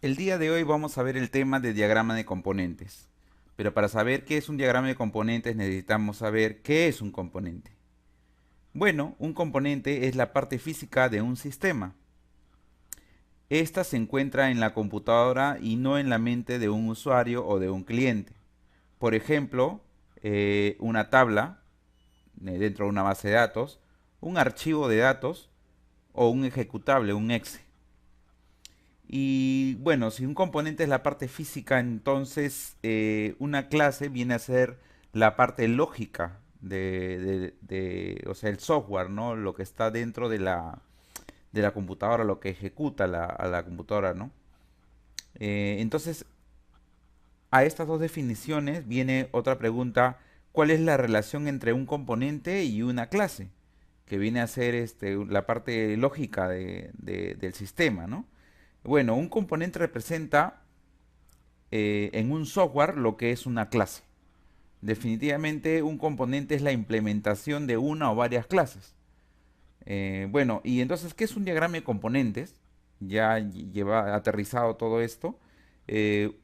El día de hoy vamos a ver el tema de diagrama de componentes. Pero para saber qué es un diagrama de componentes necesitamos saber qué es un componente. Bueno, un componente es la parte física de un sistema. Esta se encuentra en la computadora y no en la mente de un usuario o de un cliente. Por ejemplo, una tabla dentro de una base de datos, un archivo de datos o un ejecutable, un exe. Y bueno, si un componente es la parte física, entonces una clase viene a ser la parte lógica o sea, el software, ¿no? Lo que está dentro de la computadora, lo que ejecuta a la computadora, ¿no? Entonces, a estas dos definiciones viene otra pregunta: ¿cuál es la relación entre un componente y una clase? Que viene a ser la parte lógica del sistema, ¿no? Bueno, un componente representa en un software lo que es una clase. Definitivamente un componente es la implementación de una o varias clases. Bueno, y entonces, ¿qué es un diagrama de componentes? Ya lleva aterrizado todo esto. Eh,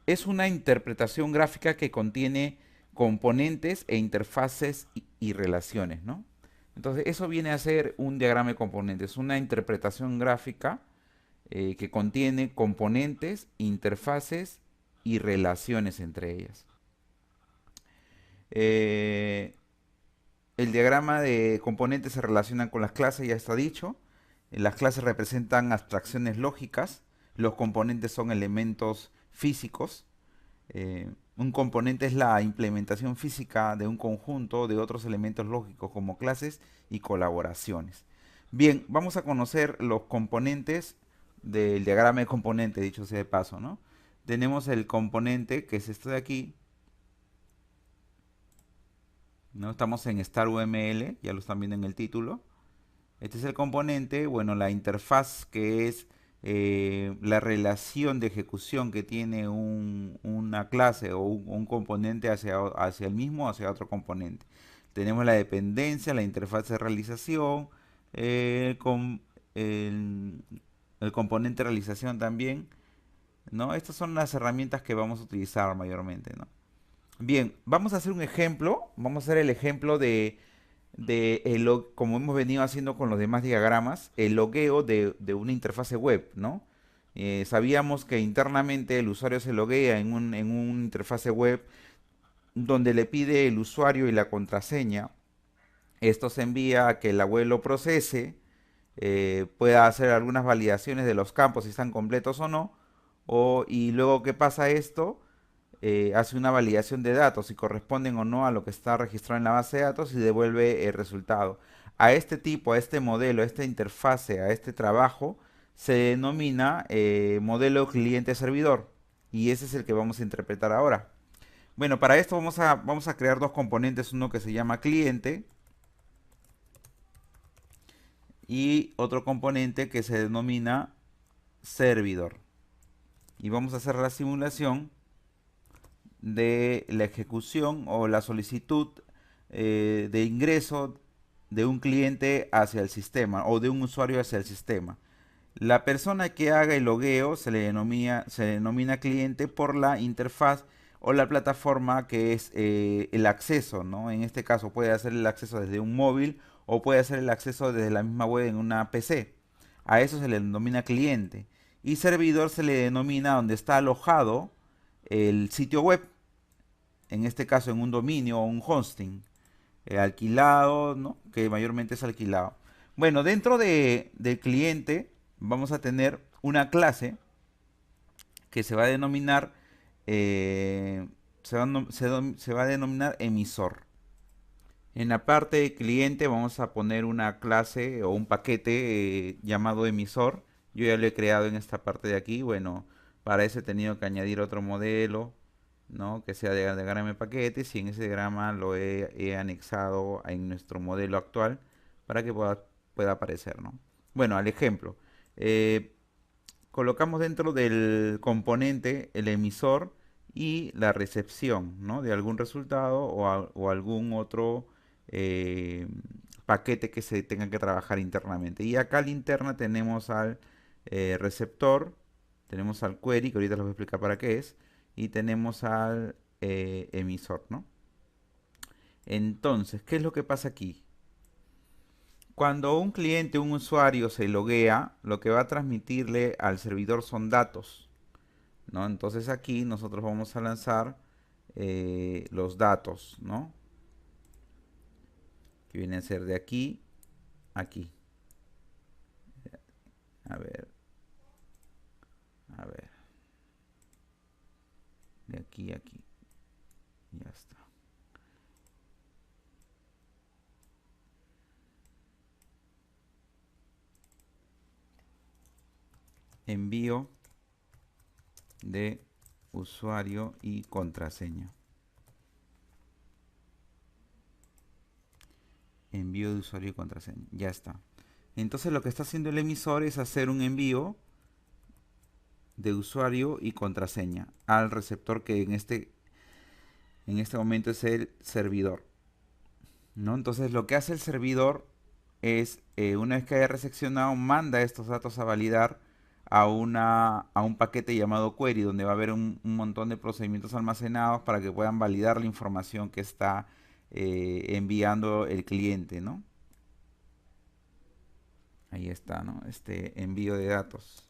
es una interpretación gráfica que contiene componentes e interfaces y relaciones, ¿no? Entonces, eso viene a ser un diagrama de componentes, una interpretación gráfica que contiene componentes, interfaces y relaciones entre ellas. Eh, el diagrama de componentes se relaciona con las clases, ya está dicho. Las clases representan abstracciones lógicas, los componentes son elementos físicos. Un componente es la implementación física de un conjunto de otros elementos lógicos como clases y colaboraciones. Bien, vamos a conocer los componentes del diagrama de componentes, dicho sea de paso, ¿no? Tenemos el componente, que es esto de aquí, ¿no? Estamos en StarUML, ya lo están viendo en el título. Este es el componente, bueno, la interfaz, que es la relación de ejecución que tiene una clase o un componente hacia el mismo o hacia otro componente. Tenemos la dependencia, la interfaz de realización, eh, com- el, el componente de realización también, ¿no? Estas son las herramientas que vamos a utilizar mayormente, ¿no? Bien, vamos a hacer un ejemplo. Vamos a hacer el ejemplo como hemos venido haciendo con los demás diagramas, el logueo de una interfase web, ¿no? Sabíamos que internamente el usuario se loguea en una interfase web donde le pide el usuario y la contraseña. Esto se envía a que la web lo procese, pueda hacer algunas validaciones de los campos si están completos o no, y luego que pasa esto, hace una validación de datos si corresponden o no a lo que está registrado en la base de datos y devuelve el resultado. A este tipo, a este modelo, a esta interfase, a este trabajo, se denomina modelo cliente-servidor, y ese es el que vamos a interpretar ahora. Bueno, para esto vamos a crear dos componentes, uno que se llama cliente y otro componente que se denomina servidor. Y vamos a hacer la simulación de la ejecución o la solicitud de ingreso de un cliente hacia el sistema o de un usuario hacia el sistema. La persona que haga el logueo se le denomina cliente por la interfaz o la plataforma que es el acceso, ¿no? En este caso puede hacer el acceso desde un móvil o puede hacer el acceso desde la misma web en una PC. A eso se le denomina cliente. Y servidor se le denomina donde está alojado el sitio web, en este caso en un dominio o un hosting, alquilado, ¿no? Que mayormente es alquilado. Bueno, del cliente vamos a tener una clase que se va a denominar, eh, se va a denominar emisor. En la parte de cliente vamos a poner una clase o un paquete llamado emisor. Yo ya lo he creado en esta parte de aquí. Bueno, para eso he tenido que añadir otro modelo, ¿no? Que sea de diagrama de paquetes, y en ese diagrama he anexado en nuestro modelo actual para que pueda aparecer, ¿no? Bueno, al ejemplo. eh, colocamos dentro del componente el emisor y la recepción, ¿no? De algún resultado o algún otro eh, paquete que se tenga que trabajar internamente. Y acá a la interna tenemos al receptor Tenemos al query, que ahorita les voy a explicar para qué es, y tenemos al emisor, ¿no? Entonces, ¿qué es lo que pasa aquí? Cuando un cliente, un usuario se loguea, lo que va a transmitirle al servidor son datos, ¿no? Entonces aquí nosotros vamos a lanzar los datos, ¿no? Que vienen a ser de aquí a aquí. A ver, a ver. De aquí a aquí. Ya está. Envío de usuario y contraseña. Envío de usuario y contraseña. Ya está. Entonces lo que está haciendo el emisor es hacer un envío de usuario y contraseña al receptor que en este momento es el servidor, ¿no? Entonces lo que hace el servidor es, una vez que haya recepcionado, manda estos datos a validar a un paquete llamado query, donde va a haber un montón de procedimientos almacenados para que puedan validar la información que está enviando el cliente, ¿no? Ahí está, ¿no? Este envío de datos.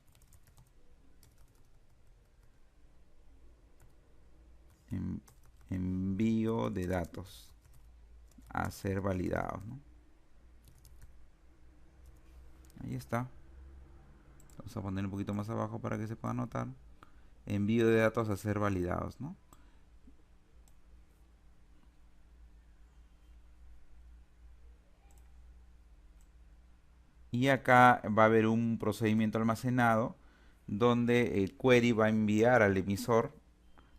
En- envío de datos a ser validados, ¿no? Ahí está. Vamos a poner un poquito más abajo para que se pueda notar. Envío de datos a ser validados, ¿no? Y acá va a haber un procedimiento almacenado donde el query va a enviar al emisor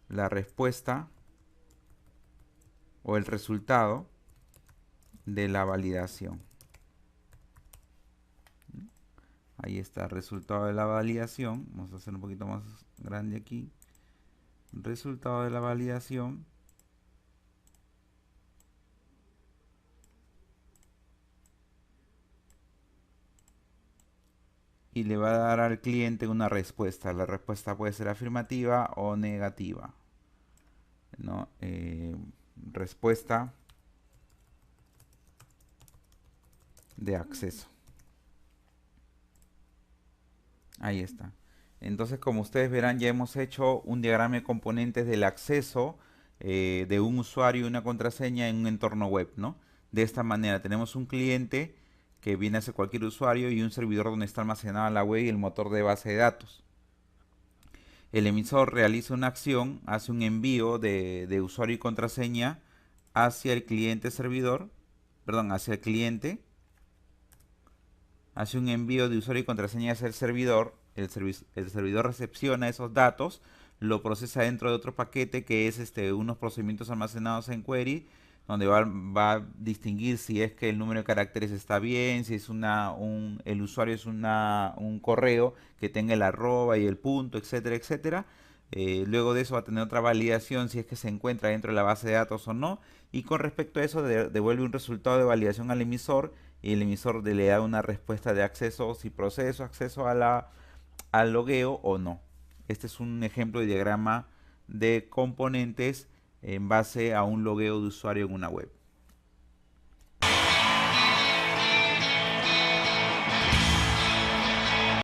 la respuesta o el resultado de la validación. Ahí está el resultado de la validación. Vamos a hacer un poquito más grande aquí. Resultado de la validación. Y le va a dar al cliente una respuesta. La respuesta puede ser afirmativa o negativa, ¿no? Respuesta de acceso. Ahí está. Entonces, como ustedes verán, ya hemos hecho un diagrama de componentes del acceso de un usuario y una contraseña en un entorno web, ¿no? De esta manera, tenemos un cliente que viene a ser cualquier usuario y un servidor donde está almacenada la web y el motor de base de datos. El emisor realiza una acción, hace un envío de usuario y contraseña hacia el cliente servidor, perdón, hacia el cliente, hace un envío de usuario y contraseña hacia el servidor, el servidor recepciona esos datos, lo procesa dentro de otro paquete que es unos procedimientos almacenados en query, donde va a distinguir si es que el número de caracteres está bien, si es el usuario es un correo que tenga el arroba y el punto, etcétera, etcétera. Luego de eso va a tener otra validación si es que se encuentra dentro de la base de datos o no. Y con respecto a eso devuelve un resultado de validación al emisor y el emisor le da una respuesta de acceso, si proceso acceso al logueo o no. Este es un ejemplo de diagrama de componentes en base a un logueo de usuario en una web.